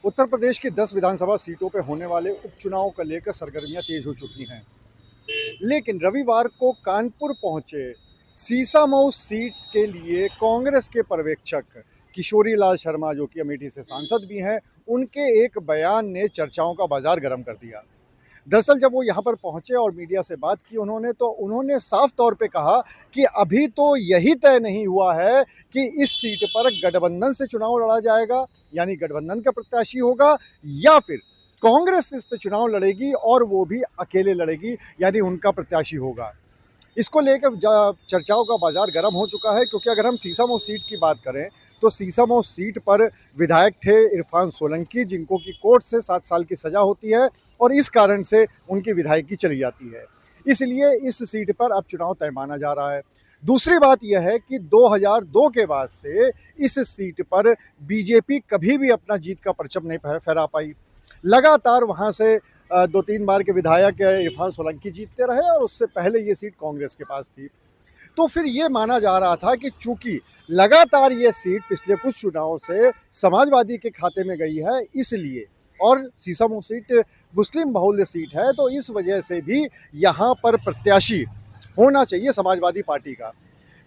उत्तर प्रदेश की 10 विधानसभा सीटों पर होने वाले उपचुनाव को लेकर सरगर्मियां तेज हो चुकी हैं। लेकिन रविवार को कानपुर पहुंचे सीसामऊ सीट के लिए कांग्रेस के पर्यवेक्षक किशोरी लाल शर्मा, जो कि अमेठी से सांसद भी हैं, उनके एक बयान ने चर्चाओं का बाजार गर्म कर दिया। दरअसल जब वो यहाँ पर पहुंचे और मीडिया से बात की उन्होंने साफ तौर पे कहा कि अभी तो यही तय नहीं हुआ है कि इस सीट पर गठबंधन से चुनाव लड़ा जाएगा, यानी गठबंधन का प्रत्याशी होगा, या फिर कांग्रेस इस पे चुनाव लड़ेगी और वो भी अकेले लड़ेगी, यानी उनका प्रत्याशी होगा। इसको लेकर चर्चाओं का बाजार गर्म हो चुका है, क्योंकि अगर हम सीसामऊ सीट की बात करें तो सीसामऊ सीट पर विधायक थे इरफान सोलंकी, जिनको कि कोर्ट से 7 साल की सज़ा होती है और इस कारण से उनकी विधायकी चली जाती है। इसलिए इस सीट पर अब चुनाव तय माना जा रहा है। दूसरी बात यह है कि 2002 के बाद से इस सीट पर बीजेपी कभी भी अपना जीत का परचम नहीं फहरा पाई। लगातार वहाँ से 2-3 बार के विधायक इरफान सोलंकी जीतते रहे और उससे पहले ये सीट कांग्रेस के पास थी। तो फिर ये माना जा रहा था कि चूंकि लगातार ये सीट पिछले कुछ चुनावों से समाजवादी के खाते में गई है, इसलिए, और सीसामऊ सीट मुस्लिम बहुल्य सीट है, तो इस वजह से भी यहाँ पर प्रत्याशी होना चाहिए समाजवादी पार्टी का।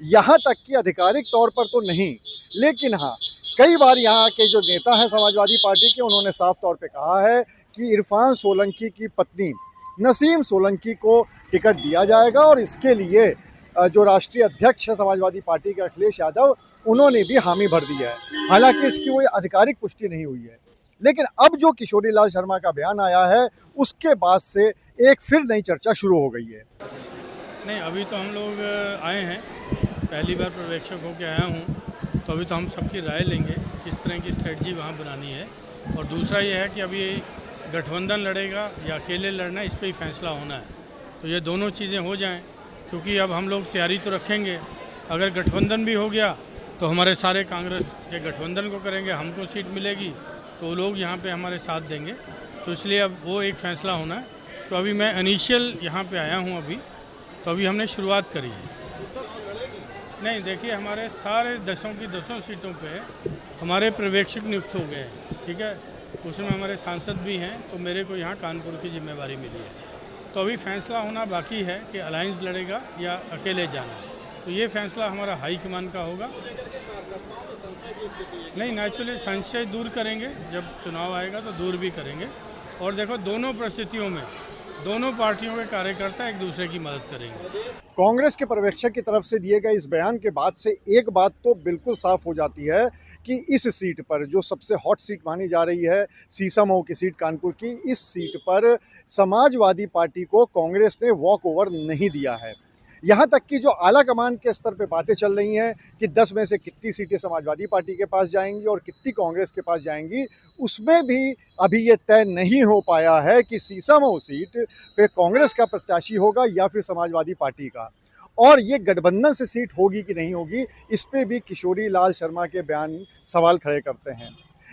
यहाँ तक कि आधिकारिक तौर पर तो नहीं, लेकिन हाँ, कई बार यहाँ के जो नेता हैं समाजवादी पार्टी के, उन्होंने साफ तौर पे कहा है कि इरफान सोलंकी की पत्नी नसीम सोलंकी को टिकट दिया जाएगा, और इसके लिए जो राष्ट्रीय अध्यक्ष है समाजवादी पार्टी के अखिलेश यादव, उन्होंने भी हामी भर दी है। हालांकि इसकी कोई आधिकारिक पुष्टि नहीं हुई है, लेकिन अब जो किशोरी लाल शर्मा का बयान आया है, उसके बाद से एक फिर नई चर्चा शुरू हो गई है। नहीं, अभी तो हम लोग आए हैं, पहली बार पर्यवेक्षक होकर आया हूँ, तो अभी तो हम सबकी राय लेंगे किस तरह की स्ट्रेटजी वहाँ बनानी है। और दूसरा ये है कि अभी गठबंधन लड़ेगा या अकेले लड़ना, इस पर ही फैसला होना है। तो ये दोनों चीज़ें हो जाएं, क्योंकि अब हम लोग तैयारी तो रखेंगे। अगर गठबंधन भी हो गया तो हमारे सारे कांग्रेस के गठबंधन को करेंगे, हमको सीट मिलेगी तो वो लोग यहाँ पे हमारे साथ देंगे। तो इसलिए अब वो एक फ़ैसला होना है। तो अभी मैं इनिशियल यहाँ पे आया हूँ अभी, तो अभी हमने शुरुआत करी है। नहीं, देखिए, हमारे सारे 10 की 10 सीटों पे हमारे पर्यवेक्षक नियुक्त हो गए हैं, ठीक है। उसमें हमारे सांसद भी हैं, तो मेरे को यहाँ कानपुर की जिम्मेवारी मिली है। तो अभी फैसला होना बाकी है कि अलायंस लड़ेगा या अकेले जाना। तो ये फैसला हमारा हाईकमान का होगा। नहीं, नेचुरली संशय दूर करेंगे, जब चुनाव आएगा तो दूर भी करेंगे। और देखो, दोनों परिस्थितियों में दोनों पार्टियों के कार्यकर्ता एक दूसरे की मदद करेंगे। कांग्रेस के पर्यवेक्षक की तरफ से दिए गए इस बयान के बाद से एक बात तो बिल्कुल साफ हो जाती है कि इस सीट पर, जो सबसे हॉट सीट मानी जा रही है, सीसामऊ की सीट कानपुर की, इस सीट पर समाजवादी पार्टी को कांग्रेस ने वॉक ओवर नहीं दिया है। यहाँ तक कि जो आला कमान के स्तर पे बातें चल रही हैं कि 10 में से कितनी सीटें समाजवादी पार्टी के पास जाएंगी और कितनी कांग्रेस के पास जाएंगी, उसमें भी अभी ये तय नहीं हो पाया है कि सीसामऊ सीट पे कांग्रेस का प्रत्याशी होगा या फिर समाजवादी पार्टी का। और ये गठबंधन से सीट होगी कि नहीं होगी, इस पे भी किशोरी लाल शर्मा के बयान सवाल खड़े करते हैं।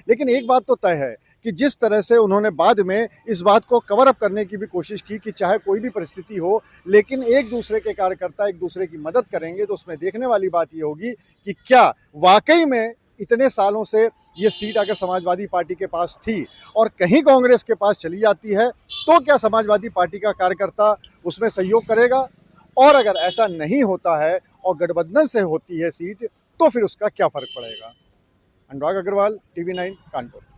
लेकिन एक बात तो तय है कि जिस तरह से उन्होंने बाद में इस बात को कवर अप करने की भी कोशिश की कि चाहे कोई भी परिस्थिति हो, लेकिन एक दूसरे के कार्यकर्ता एक दूसरे की मदद करेंगे, तो उसमें देखने वाली बात ये होगी कि क्या वाकई में इतने सालों से ये सीट अगर समाजवादी पार्टी के पास थी और कहीं कांग्रेस के पास चली जाती है, तो क्या समाजवादी पार्टी का कार्यकर्ता उसमें सहयोग करेगा? और अगर ऐसा नहीं होता है और गठबंधन से होती है सीट, तो फिर उसका क्या फ़र्क पड़ेगा? अनुराग अग्रवाल, TV9, कानपुर।